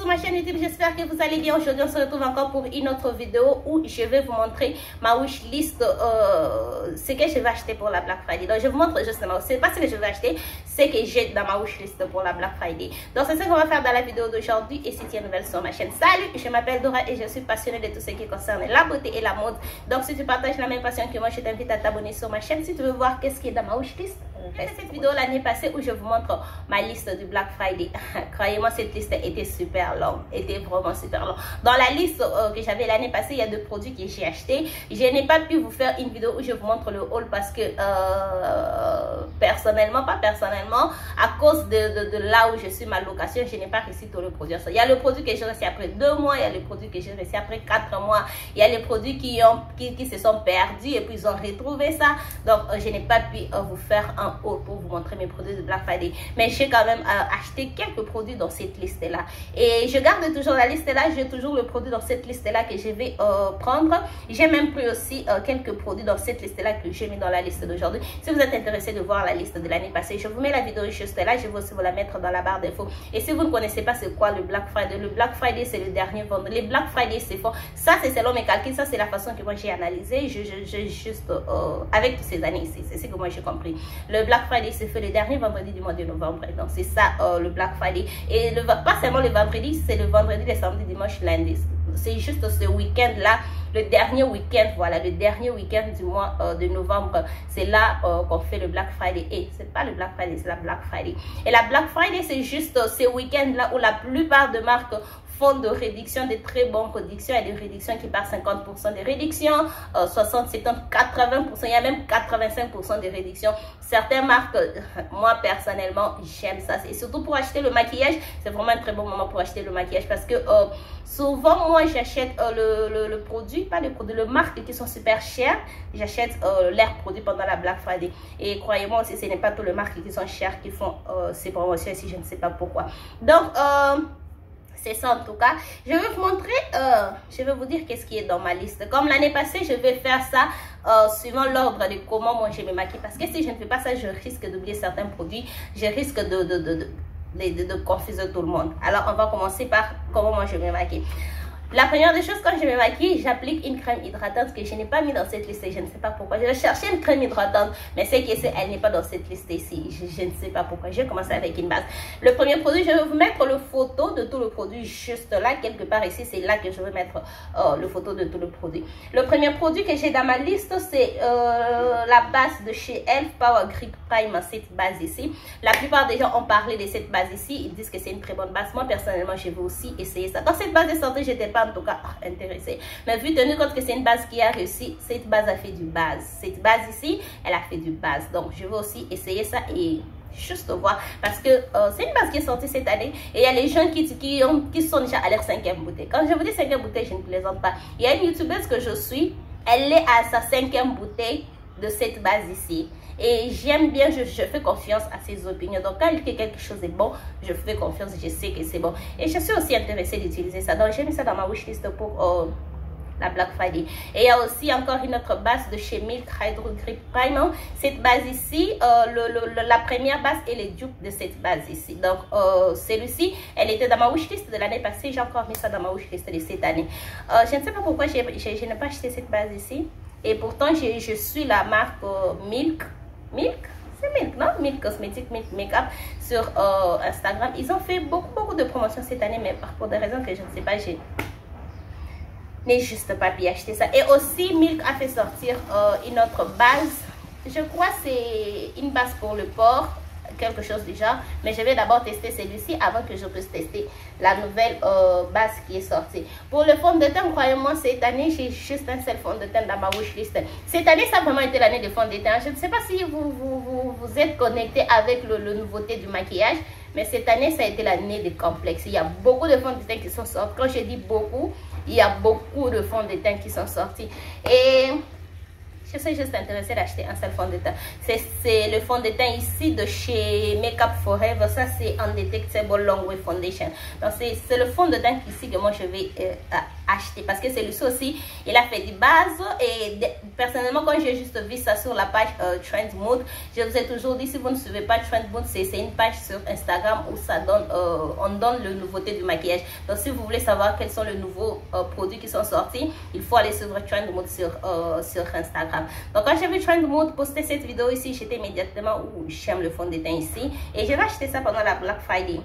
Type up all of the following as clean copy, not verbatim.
sur ma chaîne YouTube, j'espère que vous allez bien. Aujourd'hui on se retrouve encore pour une autre vidéo où je vais vous montrer ma wishlist, ce que je vais acheter pour la Black Friday. Donc je vous montre justement, c'est pas ce que je vais acheter, c'est que j'ai dans ma wishlist pour la Black Friday. Donc c'est ce qu'on va faire dans la vidéo d'aujourd'hui. Et si tu es nouvelle sur ma chaîne, salut, je m'appelle Dora et je suis passionnée de tout ce qui concerne la beauté et la mode. Donc si tu partages la même passion que moi, je t'invite à t'abonner sur ma chaîne si tu veux voir qu'est-ce qui est dans ma wishlist. Cette vidéo l'année passée où je vous montre ma liste du Black Friday. Croyez-moi, cette liste était super longue, était vraiment super longue. Dans la liste que j'avais l'année passée, il y a deux produits que j'ai achetés. Je n'ai pas pu vous faire une vidéo où je vous montre le haul parce que personnellement, à cause de là où je suis, ma location, je n'ai pas réussi tout le produit. Il y a le produit que j'ai reçu après 2 mois, il y a le produit que j'ai reçu après 4 mois, il y a les produits qui se sont perdus et puis ils ont retrouvé ça. Donc je n'ai pas pu vous faire un haul pour vous montrer mes produits de Black Friday, mais j'ai quand même acheté quelques produits dans cette liste là et je garde toujours la liste là. J'ai toujours le produit dans cette liste là que je vais prendre. J'ai même pris aussi quelques produits dans cette liste là que j'ai mis dans la liste d'aujourd'hui. Si vous êtes intéressé de voir la liste de l'année passée, je vous mets la vidéo juste là, je vais aussi vous la mettre dans la barre d'infos. Et si vous ne connaissez pas c'est quoi le Black Friday, le Black Friday c'est le dernier vendredi. Les Black Friday c'est fort, ça c'est selon mes calculs, ça c'est la façon que moi j'ai analysé. Je juste avec toutes ces années ici, c'est ce que moi j'ai compris. Le Black Friday se fait le dernier vendredi du mois de novembre. Donc c'est ça le Black Friday. Et pas seulement le vendredi, c'est le vendredi, le samedi, dimanche, lundi. C'est juste ce week-end là, le dernier week-end, voilà, le dernier week-end du mois de novembre. C'est là qu'on fait le Black Friday. Et c'est pas le Black Friday, c'est la Black Friday. Et la Black Friday, c'est juste ce week-end là où la plupart de marques font de réduction, de très bonnes réductions. Il y a des réductions qui partent 50% de réduction, 60, 70, 80%, il y a même 85% de réduction. Certaines marques, moi personnellement, j'aime ça. Et surtout pour acheter le maquillage, c'est vraiment un très bon moment pour acheter le maquillage parce que souvent, moi, j'achète le produit, pas le produit, le marque qui sont super chers. J'achète leurs produits pendant la Black Friday. Et croyez-moi aussi, ce n'est pas tous les marques qui sont chères qui font ces promotions ici, je ne sais pas pourquoi. Donc, c'est ça en tout cas. Je vais vous montrer, je vais vous dire qu'est-ce qui est dans ma liste. Comme l'année passée, je vais faire ça suivant l'ordre de comment moi je me maquille. Parce que si je ne fais pas ça, je risque d'oublier certains produits. Je risque de confuser tout le monde. Alors, on va commencer par comment moi je me maquille. La première des choses, quand je me maquille, j'applique une crème hydratante que je n'ai pas mis dans cette liste. Je ne sais pas pourquoi. Je vais chercher une crème hydratante, mais c'est qu'elle n'est pas dans cette liste ici. Je ne sais pas pourquoi. Je vais commencer avec une base. Le premier produit, je vais vous mettre le photo de tout le produit juste là, quelque part ici. C'est là que je vais mettre le photo de tout le produit. Le premier produit que j'ai dans ma liste, c'est la base de chez Elf Power Grip Prime. Cette base ici. La plupart des gens ont parlé de cette base ici. Ils disent que c'est une très bonne base. Moi, personnellement, je vais aussi essayer ça. Dans cette base de santé, j'étais pas en tout cas intéressée, mais vu tenu compte que c'est une base qui a réussi, cette base a fait du base. Cette base ici, elle a fait du base. Donc je vais aussi essayer ça et juste voir parce que c'est une base qui est sortie cette année et il y a les gens qui sont déjà à leur 5e bouteille. Quand je vous dis 5e bouteille, je ne plaisante pas. Il y a une youtubeuse que je suis, elle est à sa 5e bouteille de cette base ici. Et j'aime bien, je fais confiance à ses opinions. Donc quand elle dit que quelque chose est bon, je fais confiance, je sais que c'est bon. Et je suis aussi intéressée d'utiliser ça. Donc j'ai mis ça dans ma wishlist pour la Black Friday. Et il y a aussi encore une autre base de chez Milk Hydro Grip Prime. Cette base ici, la première base est le dupe de cette base ici. Donc celui-ci, elle était dans ma wishlist de l'année passée. J'ai encore mis ça dans ma wishlist de cette année. Je ne sais pas pourquoi je n'ai pas acheté cette base ici. Et pourtant, je suis la marque Milk. C'est Milk, non? Milk Cosmétique, Milk Makeup sur Instagram. Ils ont fait beaucoup de promotions cette année, mais pour des raisons que je ne sais pas, je n'ai juste pas pu acheter ça. Et aussi, Milk a fait sortir une autre base. Je crois que c'est une base pour le port, quelque chose du genre. Mais je vais d'abord tester celui-ci avant que je puisse tester la nouvelle base qui est sortie. Pour le fond de teint, croyez-moi, cette année, j'ai juste un seul fond de teint dans ma wishlist. Cette année, ça a vraiment été l'année des fonds de teint. Je ne sais pas si vous êtes connecté avec le nouveauté du maquillage, mais cette année, ça a été l'année des complexes. Il y a beaucoup de fonds de teint qui sont sortis. Quand je dis beaucoup, il y a beaucoup de fonds de teint qui sont sortis. Et je suis juste intéressée d'acheter un seul fond de teint. C'est le fond de teint ici de chez Makeup Forever. Ça, c'est Undetectable Long Way Foundation. Donc, c'est le fond de teint ici que moi, je vais acheter parce que celui-ci aussi, il a fait du base. Et personnellement, quand j'ai juste vu ça sur la page Trendmood, je vous ai toujours dit, si vous ne suivez pas Trendmood, c'est une page sur Instagram où ça donne, on donne les nouveautés du maquillage. Donc si vous voulez savoir quels sont les nouveaux produits qui sont sortis, il faut aller suivre Trendmood sur Instagram. Donc quand j'ai vu Trendmood poster cette vidéo ici, j'étais immédiatement où j'aime le fond de teint ici et je vais acheter ça pendant la Black Friday.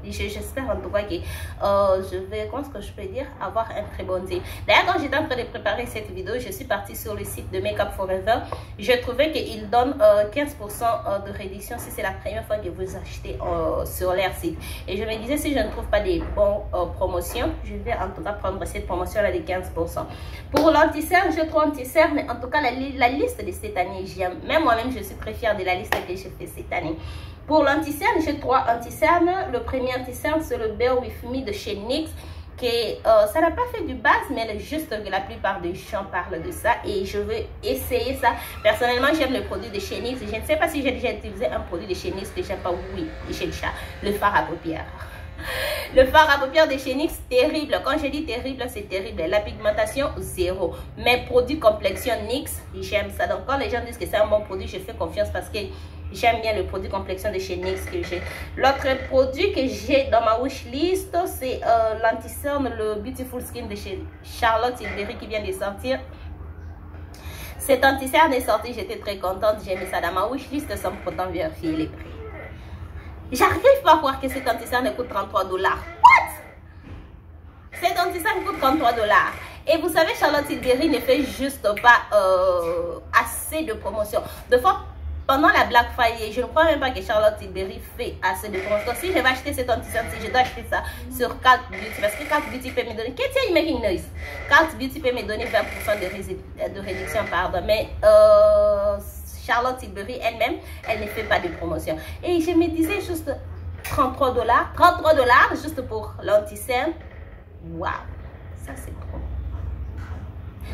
J'espère en tout cas que je vais, comment est-ce que je peux dire, avoir un très bon deal. D'ailleurs, quand j'étais en train de préparer cette vidéo, je suis partie sur le site de Make Up Forever. Je trouvais qu'ils donnent 15% de réduction si c'est la première fois que vous achetez sur leur site. Et je me disais, si je ne trouve pas des bons promotions, je vais en tout cas prendre cette promotion-là de 15%. Pour l'anti-cerne, je trouve anti-cerne, mais en tout cas, la liste de cette année, j'aime. Même moi-même, je suis très fière de la liste que j'ai fait cette année. Pour l'anti-cerne, j'ai 3 anti-cernes. Le premier anti-cerne, c'est le Bear With Me de chez NYX. Ça n'a pas fait du base, mais juste que la plupart des gens parlent de ça. Et je veux essayer ça. Personnellement, j'aime le produit de chez NYX. Je ne sais pas si j'ai déjà utilisé un produit de chez NYX que j'aime pas. Oui, chez le chat. Le fard à paupières. Le fard à paupières de chez NYX, terrible. Quand je dis terrible, c'est terrible. La pigmentation, 0. Mais produit complexion NYX, j'aime ça. Donc quand les gens disent que c'est un bon produit, je fais confiance parce que j'aime bien le produit complexion de chez NYX que j'ai. L'autre produit que j'ai dans ma wishlist, c'est l'anti-cerne, le Beautiful Skin de chez Charlotte Tilbury qui vient de sortir. Cet anti-cerne est sorti, j'étais très contente. J'ai mis ça dans ma wishlist sans pourtant vérifier les prix. J'arrive pas à croire que cet anti-cerne coûte 33 $. What? Cet anti-cerne coûte 33 $. Et vous savez, Charlotte Tilbury ne fait juste pas assez de promotion. De fois, pendant la Black Friday, je ne crois même pas que Charlotte Tilbury fait assez de promotion. Si je vais acheter cet anti-cerne, je dois acheter ça sur Cult Beauty. Parce que Cult Beauty peut me donner... Qu'est-ce que making noise? Cult Beauty peut me donner 20% de réduction, pardon. Mais Charlotte Tilbury elle-même, elle ne fait pas de promotion. Et je me disais juste 33 $. 33 $ juste pour l'anti-cerne. Waouh, ça c'est trop.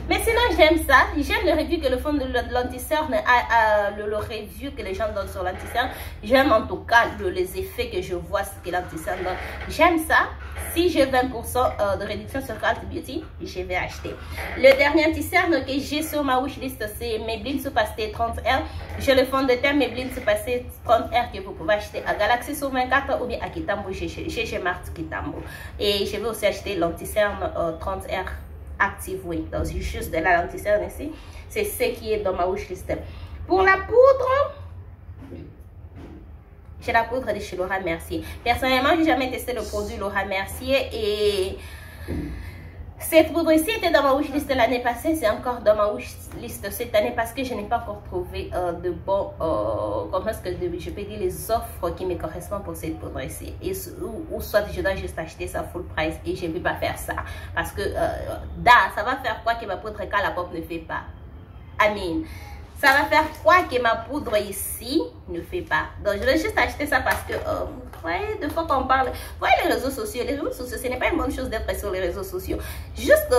Mais sinon, j'aime ça. J'aime le review que le fond de l'anti-cerne, le review que les gens donnent sur l'anti-cerne. J'aime en tout cas les effets que je vois ce que l'anti-cerne donne. J'aime ça. Si j'ai 20% de réduction sur Cult Beauty, je vais acheter. Le dernier anti-cerne que j'ai sur ma wishlist, c'est Maybelline Super Stay 30R. J'ai le fond de teint Maybelline Super Stay 30R que vous pouvez acheter à Galaxy sur 24 ou bien à Kitambo, chez Marthe Kitambo. Et je vais aussi acheter l'anti-cerne 30R. Active, oui. Donc, juste de la lentille ici. C'est ce qui est dans ma wishlist. Pour la poudre, j'ai la poudre de chez Laura Mercier. Personnellement, je n'ai jamais testé le produit Laura Mercier et cette poudre ici était dans ma wishlist l'année passée. C'est encore dans ma wishlist cette année parce que je n'ai pas encore trouvé de bons, comment est-ce que je peux dire, les offres qui me correspondent pour cette poudre ici. Et, ou soit je dois juste acheter ça full price et je ne vais pas faire ça. Parce que, ça va faire quoi que ma poudre quand la pop ne fait pas? Amen. Ça va faire quoi que ma poudre ici ne fait pas? Donc, je vais juste acheter ça parce que, vous voyez, de fois qu'on parle, vous voyez les réseaux sociaux, ce n'est pas une bonne chose d'être sur les réseaux sociaux. Juste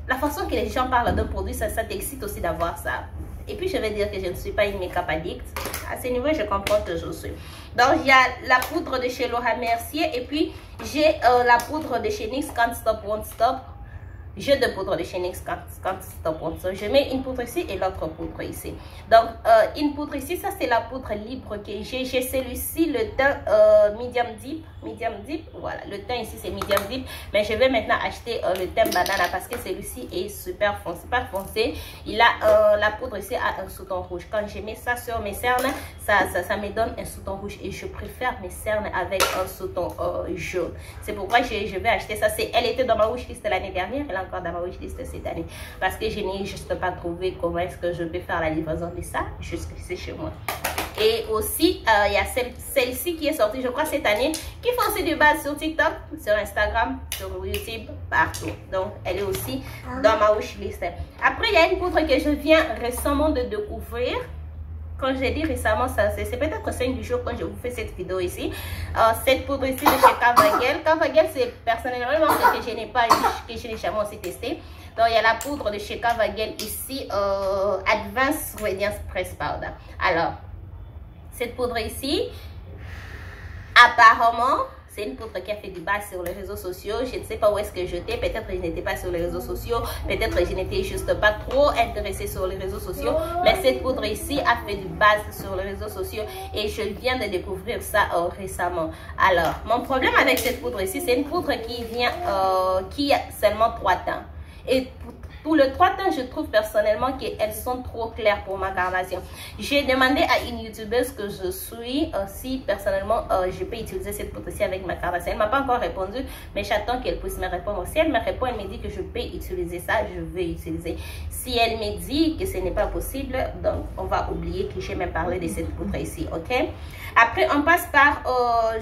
la façon que les gens parlent d'un produit, ça t'excite aussi d'avoir ça. Et puis, je vais dire que je ne suis pas une make-up addict. À ce niveau, je comprends que je suis. Donc, il y a la poudre de chez Laura Mercier et puis, j'ai la poudre de chez NYX Can't Stop, Won't Stop. J'ai deux poudres de chez NYX Can't Stop, Won't Stop. Je mets une poudre ici et l'autre poudre ici. Donc, une poudre ici, ça c'est la poudre libre que j'ai. J'ai celui-ci, le teint medium deep. Medium deep, voilà. Le teint ici, c'est medium deep. Mais je vais maintenant acheter le teint banana parce que celui-ci est super foncé. Pas foncé. Il a, la poudre ici a un sous-ton rouge. Quand je mets ça sur mes cernes, ça me donne un sous-ton rouge. Et je préfère mes cernes avec un sous-ton jaune. C'est pourquoi je vais acheter ça. Elle était dans ma wishlist l'année dernière. Elle est encore dans ma wishlist cette année. Parce que je n'ai juste pas trouvé comment est-ce que je peux faire la livraison de ça jusqu'ici chez moi. Et aussi, il y a celle-ci qui est sortie, je crois, cette année, qui fait aussi du base sur TikTok, sur Instagram, sur YouTube, partout. Donc, elle est aussi dans ma wishlist. Après, il y a une poudre que je viens récemment de découvrir. Quand j'ai dit récemment, c'est peut-être 5 jours quand je vous fais cette vidéo ici. Cette poudre ici de chez Cavagel. Cavagel, c'est personnellement ce que je n'ai pas eu, que je n'ai jamais aussi testé. Donc, il y a la poudre de chez Cavagel ici, Advanced Radiance Press Powder. Alors, cette poudre ici, apparemment, C'est une poudre qui a fait du buzz sur les réseaux sociaux. Je ne sais pas où est-ce que j'étais. Peut-être que je n'étais pas sur les réseaux sociaux. Peut-être que je n'étais juste pas trop intéressée sur les réseaux sociaux. Mais cette poudre ici a fait du buzz sur les réseaux sociaux. Et je viens de découvrir ça récemment. Alors, mon problème avec cette poudre ici, c'est une poudre qui a seulement 3 teints. Et pour le 3 teints, je trouve personnellement qu'elles sont trop claires pour ma carnation. J'ai demandé à une youtubeuse que je suis si personnellement je peux utiliser cette poudre-ci avec ma carnation. Elle ne m'a pas encore répondu, mais j'attends qu'elle puisse me répondre. Si elle me répond, elle me dit que je peux utiliser ça, je vais utiliser. Si elle me dit que ce n'est pas possible, donc on va oublier que j'ai même parlé de cette poudre ici, ok? Après, on passe par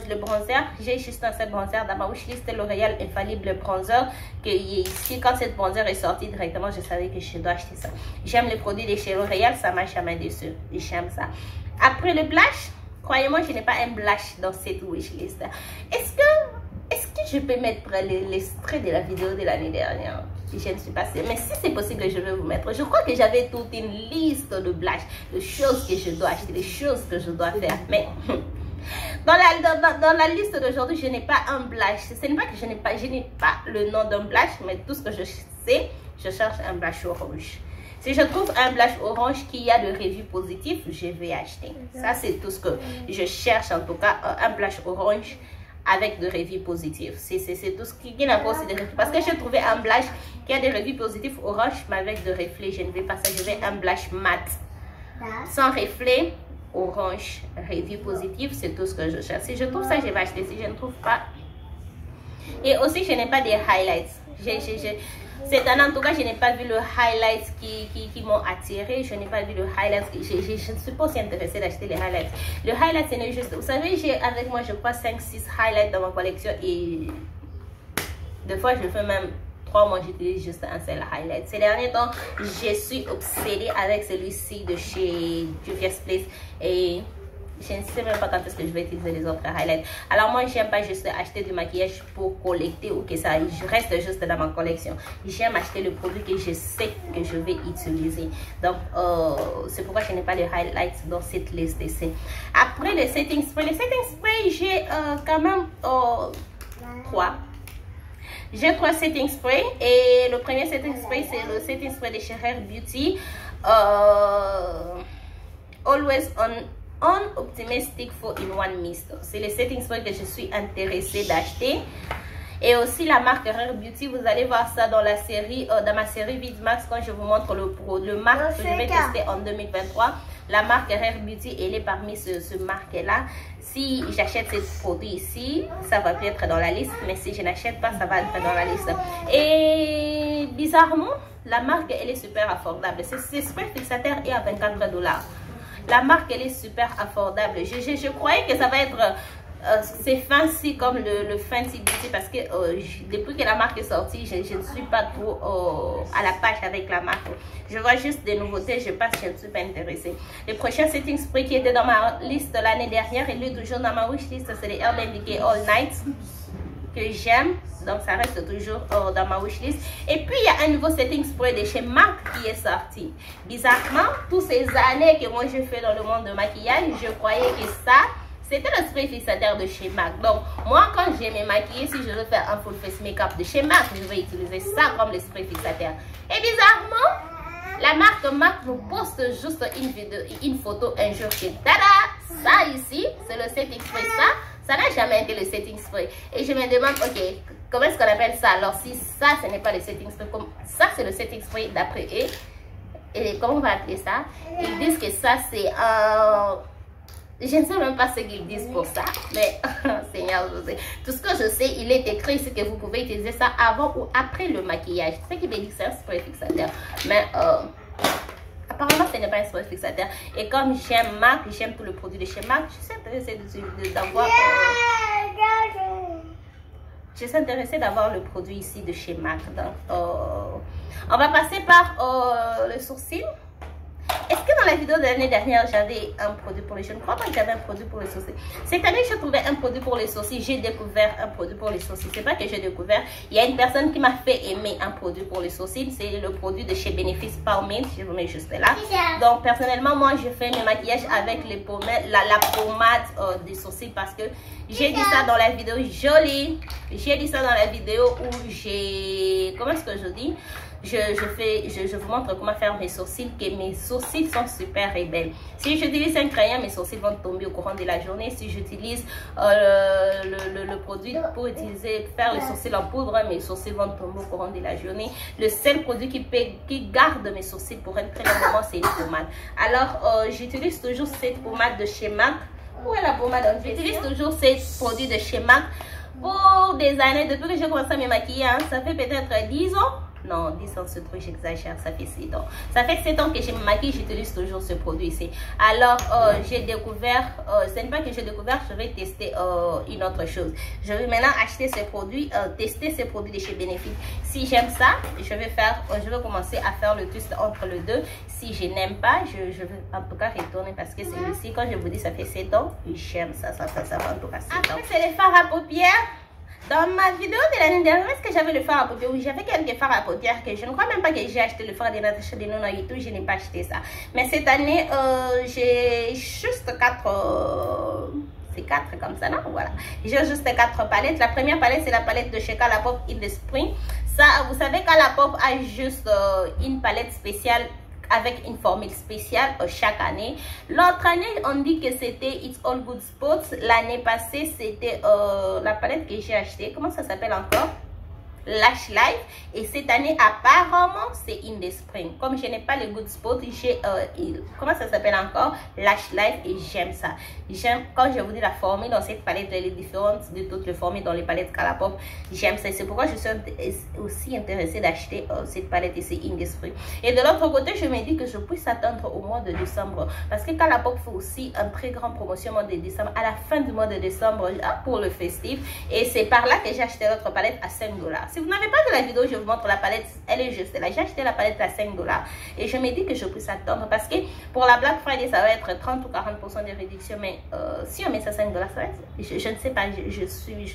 le bronzer. J'ai juste un seul bronzer dans ma wishlist, L'Oréal Infallible Bronzer. Que ici, quand cette bronzer est sortie directement, je savais que je dois acheter ça. J'aime les produits de chez L'Oréal, ça m'a jamais déçu. J'aime ça. Après le blush, croyez-moi, je n'ai pas un blush dans cette wishlist. Est-ce que je peux mettre l'extrait de la vidéo de l'année dernière? Je ne suis pas sûre. Mais si c'est possible, je vais vous mettre. Je crois que j'avais toute une liste de blush, de choses que je dois acheter, des choses que je dois faire. Mais dans la liste d'aujourd'hui, je n'ai pas un blush. Ce n'est pas que je n'ai pas le nom d'un blush, mais tout ce que je sais, je cherche un blush orange. Si je trouve un blush orange qui a de reviews positives, je vais acheter. Ça, c'est tout ce que je cherche, en tout cas, un blush orange avec de reviews positives. C'est tout ce qui n'a pas aussi de reflets. Parce que j'ai trouvé un blush qui a des reviews positives orange, mais avec de reflets. Je ne vais pas ça. Je vais un blush mat. Sans reflet, orange, review positive, c'est tout ce que je cherche. Si je trouve ça, je vais acheter. Si je ne trouve pas. Et aussi, je n'ai pas des highlights. Cette année, en tout cas, je n'ai pas vu le highlights qui m'ont attiré. Je n'ai pas vu le highlights. Je ne suis pas aussi intéressée d'acheter les highlights. Le highlight, c'est juste... Vous savez, j'ai avec moi, je crois, 5-6 highlights dans ma collection. Et des fois, je fais même 3 mois, j'utilise juste un seul highlight. Ces derniers temps, je suis obsédée avec celui-ci de chez Juvia's Place. Et je ne sais même pas quand est-ce que je vais utiliser les autres highlights. Alors moi, j'aime pas juste acheter du maquillage pour collecter ou que ça reste juste dans ma collection. J'aime acheter le produit que je sais que je vais utiliser. Donc, c'est pourquoi je n'ai pas de highlights dans cette liste ici. Après le setting spray, j'ai quand même 3. J'ai 3 setting spray. Et le premier setting spray, c'est le setting spray de chez Rare Beauty. Always on Optimistic 4-in-1 Mist. C'est le setting spray que je suis intéressée d'acheter. Et aussi la marque Rare Beauty, vous allez voir ça dans la série, dans ma série Vidmax, quand je vous montre le marque que je vais tester en 2023. La marque Rare Beauty, elle est parmi ce marque-là. Si j'achète ce produit ici, ça va plus être dans la liste. Mais si je n'achète pas, ça va être dans la liste. Et bizarrement, la marque, elle est super affordable. Ce spray fixateur est à 24 $. La marque, elle est super affordable. Je croyais que ça va être... c'est fancy comme le Fancy Beauty parce que depuis que la marque est sortie, je ne suis pas trop à la page avec la marque. Je vois juste des nouveautés, je ne suis pas intéressée. Le prochain setting spray qui était dans ma liste l'année dernière, il est toujours dans ma wishlist, c'est les Urban Decay All Night que j'aime. Donc ça reste toujours dans ma wishlist. Et puis il y a un nouveau setting spray de chez MAC qui est sorti. Bizarrement, toutes ces années que moi je fais dans le monde de maquillage, je croyais que ça, c'était le spray fixateur de chez MAC. Donc, moi, quand je vais me maquiller, si je veux faire un full face make-up de chez MAC, je vais utiliser ça comme le spray fixateur. Et bizarrement, la marque MAC nous poste juste une photo un jour que, tada, ça ici, c'est le setting spray. Ça n'a jamais été le setting spray. Et je me demande, ok, comment est-ce qu'on appelle ça? Alors, si ça, ce n'est pas le setting spray, comme ça, c'est le setting spray d'après eux. Et comment on va appeler ça? Ils disent que ça, c'est un... Je ne sais même pas ce qu'ils disent pour ça, mais Seigneur, je sais. Tout ce que je sais, il est écrit ici que vous pouvez utiliser ça avant ou après le maquillage. C'est ce qui veut dire que c'est un spray fixateur. Mais apparemment, ce n'est pas un spray fixateur. Et comme j'aime MAC, j'aime tout le produit de chez MAC, je suis intéressée d'avoir... je suis intéressée d'avoir le produit ici de chez MAC. Donc, on va passer par le sourcil. est-ce que dans la vidéo de l'année dernière, j'avais un produit pour les cheveux? Je ne crois pas que j'avais un produit pour les sourcils. Cette année, j'ai trouvé un produit pour les sourcils. J'ai découvert un produit pour les sourcils. C'est pas que j'ai découvert. Il y a une personne qui m'a fait aimer un produit pour les sourcils. C'est le produit de chez Benefits Palmint. Je vous mets juste là. Donc, personnellement, moi, je fais mes maquillages avec les pommettes, la pommade des sourcils parce que j'ai dit ça dans la vidéo jolie. J'ai dit ça dans la vidéo où j'ai... Comment est-ce que je dis? Je vous montre comment faire mes sourcils, que mes sourcils sont super et belles. Si j'utilise un crayon, mes sourcils vont tomber au courant de la journée. Si j'utilise le produit pour faire les sourcils en poudre, mes sourcils vont tomber au courant de la journée. Le seul produit qui garde mes sourcils pour un très long moment, c'est une pommade. Alors, j'utilise toujours cette pommade de chez MAC. Où est la pommade? J'utilise toujours ces produits de chez MAC pour des années. Depuis que j'ai commencé à me maquiller, hein, ça fait peut-être 10 ans. Non, 10 ans, ce truc, j'exagère, ça fait 7 ans. Ça fait 7 ans que je me maquille, j'utilise toujours ce produit ici. Alors, j'ai découvert, ce n'est pas que j'ai découvert, je vais tester une autre chose. Je vais maintenant acheter ce produit, tester ce produit de chez Benefits. Si j'aime ça, je vais commencer à faire le twist entre les deux. Si je n'aime pas, je vais en tout cas retourner parce que celui-ci, quand je vous dis, ça fait 7 ans, j'aime ça, ça va en tout cas 7 ans. Après, c'est les fards à paupières. Dans ma vidéo de l'année dernière, est-ce que j'avais le fard à paupières? Oui, j'avais quelques fards à paupières que je ne crois même pas que j'ai acheté le fard de Natasha Denona et tout, je n'ai pas acheté ça. Mais cette année, j'ai juste 4... c'est 4 comme ça, non? Voilà. J'ai juste 4 palettes. La première palette, c'est la palette de chez Colourpop in the Spring. Ça, vous savez, Colourpop a juste une palette spéciale avec une formule spéciale chaque année. L'autre année, on dit que c'était It's All Good Spots. L'année passée, c'était la palette que j'ai achetée. Comment ça s'appelle encore? Lash Life. Et cette année, apparemment, c'est In the Spring. Comme je n'ai pas le Good Spot, j'ai comment ça s'appelle encore? Lash Life. Et j'aime ça. J'aime, quand je vous dis la formule dans cette palette, elle est différente de toutes les formules dans les palettes Colourpop. J'aime ça. C'est pourquoi je suis aussi intéressée d'acheter cette palette ici, In the Spring. Et de l'autre côté, je me dis que je puisse attendre au mois de décembre. Parce que Colourpop fait aussi une très grande promotion au mois de décembre. À la fin du mois de décembre, pour le festif. Et c'est par là que j'ai acheté l'autre palette à 5 $. Si vous n'avez pas de la vidéo, je vous montre la palette. Elle est juste là. J'ai acheté la palette à 5 $. Et je me dis que je puisse attendre. Parce que pour la Black Friday, ça va être 30 ou 40% de réduction. Mais si on met ça à 5 $, ça va être... Je ne sais pas. Je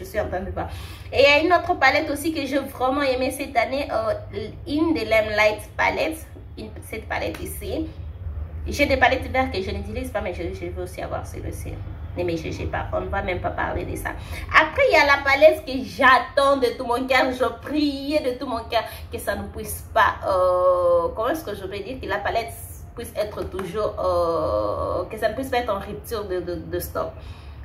suis en train de voir. Et il y a une autre palette aussi que j'ai vraiment aimé cette année. In the Limelight palette. Cette palette ici. J'ai des palettes vertes que je n'utilise pas. Mais je veux aussi avoir celui-ci. Mais je ne sais pas, on ne va même pas parler de ça. Après, il y a la palette que j'attends de tout mon cœur. Je priais de tout mon cœur que ça ne puisse pas... comment est-ce que je vais dire que la palette puisse être toujours... que ça ne puisse pas être en rupture de stock.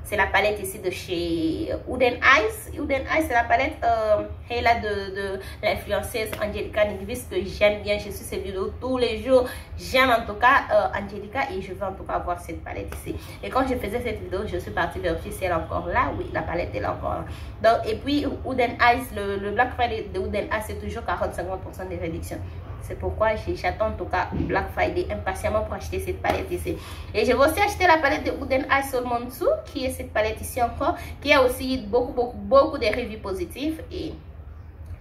C'est la palette ici de chez Wooden Eyes. Wooden Eyes, c'est la palette de l'influenceuse Angelica Nyquist que j'aime bien. Je suis ses vidéos tous les jours. J'aime en tout cas Angelica et je veux en tout cas voir cette palette ici. Et quand je faisais cette vidéo, je suis partie vérifier si elle est encore là. Oui, la palette est encore là. Donc, et puis, Wooden Eyes, le Black Friday de Wooden Eyes, c'est toujours 40-50% de réduction. C'est pourquoi j'attends en tout cas Black Friday impatiemment pour acheter cette palette ici. Et je vais aussi acheter la palette de Wooden Eyes seulement en dessous, qui est cette palette ici encore, qui a aussi beaucoup de reviews positives. Et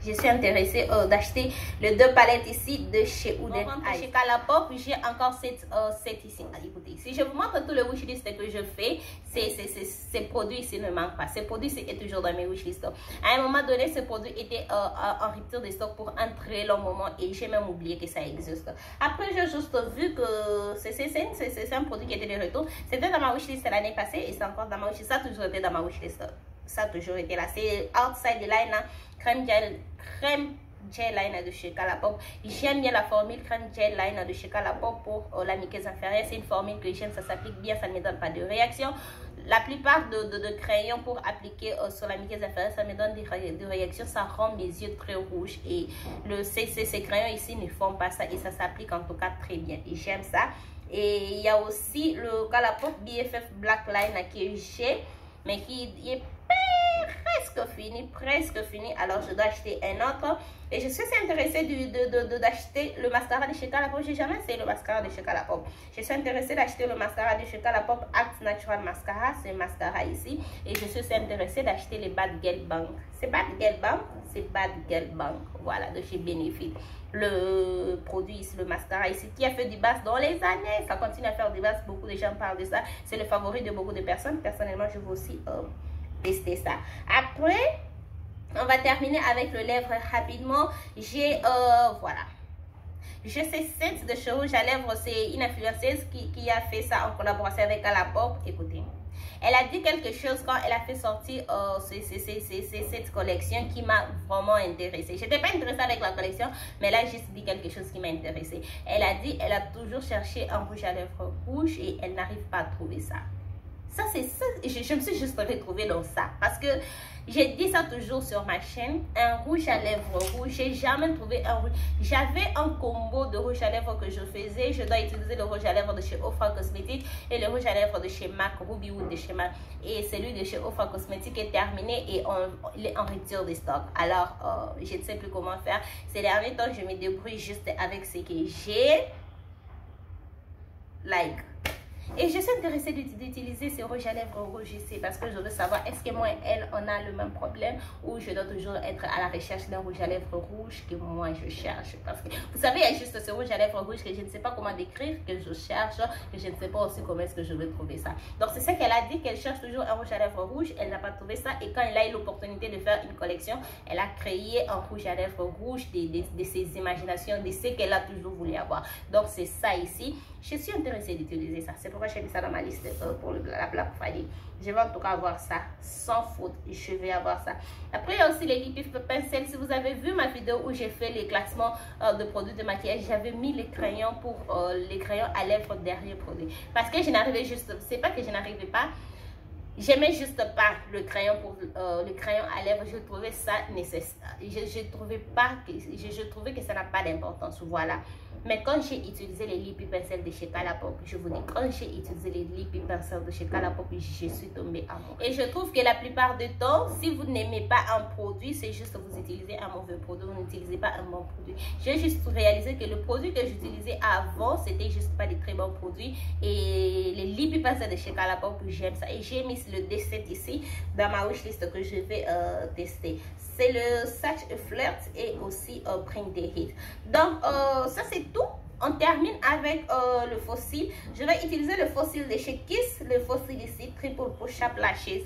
je suis intéressée d'acheter les 2 palettes ici de chez Wooden Eyes. Chez Colourpop, j'ai encore cette ici. Écoutez, si je vous montre tous les wishlist que je fais, ces produits ici ne manquent pas. Ces produits ici sont toujours dans mes wishlists. À un moment donné, ce produit était en rupture de stock pour un très long moment et j'ai même oublié que ça existe. Après, j'ai juste vu que c'est un produit qui était de retour. C'était dans ma wishlist l'année passée et c'est encore dans ma wishlist. Ça a toujours été dans ma wishlist. Ça a toujours été là. C'est Outside Liner crème gel liner de chez Colourpop. J'aime bien la formule crème gel liner de chez Colourpop pour la muqueuse inférieure. C'est une formule que j'aime, ça s'applique bien, ça ne me donne pas de réaction. La plupart de crayons pour appliquer sur la muqueuse inférieure, ça me donne des réactions, ça rend mes yeux très rouges. Et ces crayons ici ne font pas ça et ça s'applique en tout cas très bien. Et j'aime ça. Et il y a aussi le Colourpop BFF Black Liner qui j'ai, mais qui est presque fini, alors je dois acheter un autre et je suis intéressée d'acheter le mascara de chez Colourpop. J'ai jamais essayé le mascara de chez Colourpop. Je suis intéressée d'acheter le mascara de chez Colourpop Act Natural Mascara, c'est un mascara ici, et je suis intéressée d'acheter les Bad Girl Bang. C'est Bad Girl Bang, c'est Bad Girl Bang, voilà, de chez Benefit. Le produit ici, le mascara ici, qui a fait du buzz dans les années, ça continue à faire du buzz, beaucoup de gens parlent de ça, c'est le favori de beaucoup de personnes. Personnellement, je vais aussi tester ça. Après, on va terminer avec le lèvre rapidement. J'ai, voilà. Je sais Scent de chez Rouge à Lèvres, c'est une influenceuse qui a fait ça en collaboration avec Colourpop. Écoutez, elle a dit quelque chose quand elle a fait sortir cette collection qui m'a vraiment intéressée. Je n'étais pas intéressée avec la collection, mais elle a juste dit quelque chose qui m'a intéressée. Elle a dit elle a toujours cherché un rouge à lèvres rouge et elle n'arrive pas à trouver ça. Ça, c'est ça. Je me suis juste retrouvée dans ça. Parce que j'ai dit ça toujours sur ma chaîne. Un rouge à lèvres rouge. J'ai jamais trouvé un rouge. J'avais un combo de rouge à lèvres que je faisais. Je dois utiliser le rouge à lèvres de chez Ofra Cosmetics et le rouge à lèvres de chez MAC, Ruby Wood de chez MAC. Et celui de chez Ofra Cosmetics est terminé et il est en rupture de stock. Alors, je ne sais plus comment faire. Ces derniers temps, je me débrouille juste avec ce que j'ai. Et je suis intéressée d'utiliser ce rouge à lèvres rouge ici parce que je veux savoir est-ce que moi et elle on a le même problème ou je dois toujours être à la recherche d'un rouge à lèvres rouge que moi je cherche. Parce que vous savez, il y a juste ce rouge à lèvres rouge que je ne sais pas comment décrire, que je cherche, que je ne sais pas aussi comment est-ce que je vais trouver ça. Donc c'est ça qu'elle a dit, qu'elle cherche toujours un rouge à lèvres rouge, elle n'a pas trouvé ça et quand elle a eu l'opportunité de faire une collection, elle a créé un rouge à lèvres rouge de ses imaginations, de ce qu'elle a toujours voulu avoir. Donc c'est ça ici. Je suis intéressée d'utiliser ça. C'est pourquoi j'ai mis ça dans ma liste pour la Black Friday. Je vais en tout cas avoir ça sans faute. Je vais avoir ça. Après, il y a aussi les lip pencils. Si vous avez vu ma vidéo où j'ai fait les classements de produits de maquillage, j'avais mis les crayons pour les crayons à lèvres derrière produit. Parce que je n'arrivais juste... C'est pas que je n'arrivais pas. J'aimais juste pas le crayon pour le crayon à lèvres. Je trouvais ça nécessaire. Je trouvais que ça n'a pas d'importance. Voilà. Mais quand j'ai utilisé les lip pencils de chez Colourpop, je vous dis, quand j'ai utilisé les lip pencils de chez Colourpop, je suis tombée amoureux. Et je trouve que la plupart du temps, si vous n'aimez pas un produit, c'est juste que vous utilisez un mauvais produit, vous n'utilisez pas un bon produit. J'ai juste réalisé que le produit que j'utilisais avant, c'était juste pas des très bons produits. Et les lip pencils de chez Colourpop, j'aime ça. Et j'ai mis le D7 ici dans ma wishlist que je vais tester. C'est le Satch Flirt et aussi Bring the Heat. Donc, ça c'est tout. On termine avec le fossile. Je vais utiliser le fossile de chez Kiss. Le fossile ici, Triple Push-Up Lashes.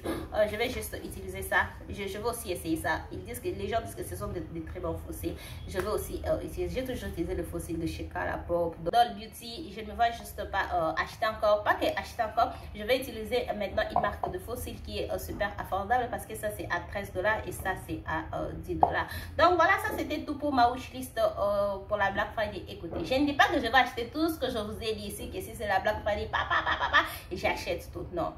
Je vais juste utiliser ça. Je vais aussi essayer ça. Ils disent que les gens disent que ce sont des très bons fossiles. Je vais aussi utiliser. J'ai toujours utilisé le fossile de chez Colourpop. Doll Beauty, je ne vais juste pas acheter encore. Pas que acheter encore. Je vais utiliser maintenant une marque de fossile qui est super affordable parce que ça c'est à 13 $ et ça c'est à 10 $. Donc voilà, ça c'était tout pour ma wishlist pour la Black Friday. Écoutez, je ne dis pas que je vais acheter tout ce que je vous ai dit ici, que si c'est la Black Friday, j'achète tout. Non.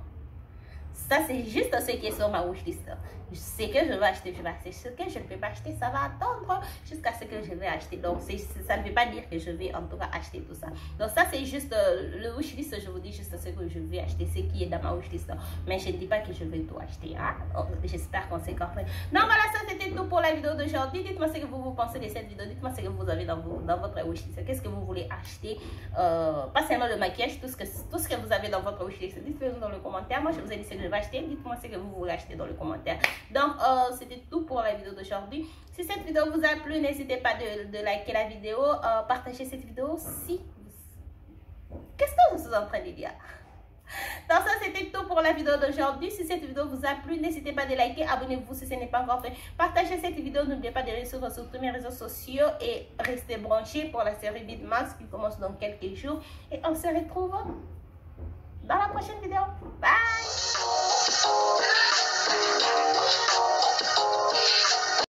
Ça, c'est juste ce qui est sur ma wishlist. Ce que je vais acheter, je vais acheter. Ce que je ne peux pas acheter, ça va attendre jusqu'à ce que je vais acheter. Donc, ça ne veut pas dire que je vais en tout cas acheter tout ça. Donc, ça, c'est juste le wishlist. Je vous dis juste ce que je vais acheter, ce qui est dans ma wishlist. Mais je ne dis pas que je vais tout acheter. Hein? Oh, j'espère qu'on s'est compris. Donc, voilà, ça, c'était tout pour la vidéo d'aujourd'hui. Dites-moi ce que vous pensez de cette vidéo. Dites-moi ce que vous avez dans votre wishlist. Qu'est-ce que vous voulez acheter? Pas seulement le maquillage, tout ce que vous avez dans votre wishlist. Dites-le dans le commentaire. Moi, je vous ai dit ce que je vais acheter. Dites-moi ce que vous voulez acheter dans le commentaire. Donc, c'était tout pour la vidéo d'aujourd'hui. Si cette vidéo vous a plu, n'hésitez pas de liker la vidéo, partager cette vidéo si... Qu'est-ce que vous êtes en train de dire? Donc ça, c'était tout pour la vidéo d'aujourd'hui. Si cette vidéo vous a plu, n'hésitez pas de liker, abonnez-vous si ce n'est pas encore fait. Partagez cette vidéo, n'oubliez pas de la suivre sur tous mes réseaux sociaux et restez branchés pour la série Vidmax qui commence dans quelques jours. Et on se retrouve dans la prochaine vidéo. Bye!